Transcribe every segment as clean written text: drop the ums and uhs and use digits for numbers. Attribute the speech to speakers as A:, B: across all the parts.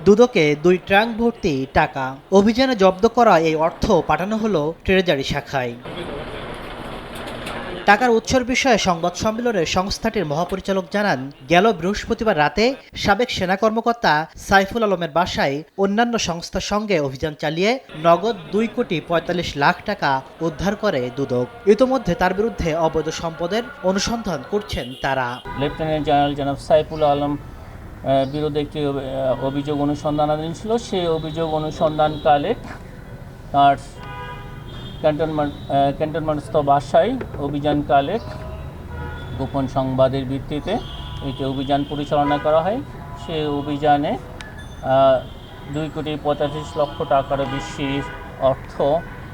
A: দুদকে 2 trunk ভর্তি টাকা। অভিযানে জব্দ করা এই অর্থ পাঠানো হলো ট্রেজারি শাখায়। টাকার উৎসের বিষয়ে সংবাদ সম্মেলনে সংস্থাটির মহাপরিচালক জানান, গেল বৃহস্পতিবার রাতে সাবেক সেনা কর্মকর্তা সাইফুল আলমের বাসায় অন্যান্য সংস্থার সঙ্গে অভিযান চালিয়ে নগদ 2,45 লাখ টাকা উদ্ধার করে দুদক। ইতোমধ্যে তার বিরুদ্ধে অবৈধ সম্পদের অনুসন্ধান করছেন তারা।
B: লেফটেন্যান্ট জেনারেল জনাব সাইফুল আলম বিরুদ্ধে একটি অভিযোগ অনুসন্ধানাধীন ছিল। সেই অভিযোগ অনুসন্ধানকালে তার ক্যান্টনমেন্টস্থ বাসায় অভিযানকালে গোপন সংবাদের ভিত্তিতে একটি অভিযান পরিচালনা করা হয়। সেই অভিযানে 2,45 লক্ষ টাকারও বেশি অর্থ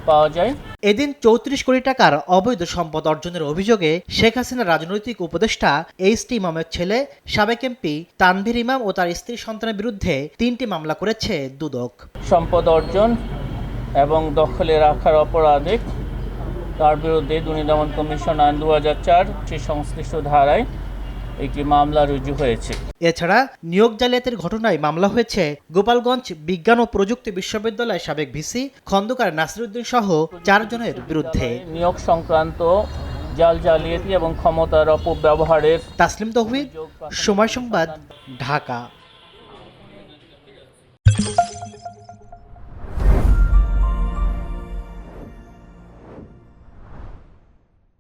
B: পাওয়া যায়।
A: এদিন 34 কোটি টাকার অবৈধ সম্পদ অর্জনের অভিযোগে শেখ হাসিনার রাজনৈতিক উপদেষ্টা এইচ.টি. ইমামের ছেলে সাবেক এমপি তানভীর ইমাম ও তার স্ত্রী সন্তানের বিরুদ্ধে 3টি মামলা করেছে দুদক।
B: সম্পদ অর্জন এবং দখলে রাখার অপরাধে তার বিরুদ্ধে দুর্নীতি দমন কমিশন আইন 2004 সেই সংশ্লিষ্ট ধারায় একটি মামলা রুজু হয়েছে।
A: এছাড়া নিয়োগ জালিয়াতির ঘটনায় মামলা হয়েছে গোপালগঞ্জ বিজ্ঞান ও প্রযুক্তি বিশ্ববিদ্যালয়ের সাবেক ভিসি খন্দকার নাসিরউদ্দিন সহ 4 জনের বিরুদ্ধে।
B: নিয়োগ সংক্রান্ত জালিয়াতি এবং ক্ষমতার অপব্যবহারের।
A: তাসলিম তৌহিদ, সময় সংবাদ, ঢাকা।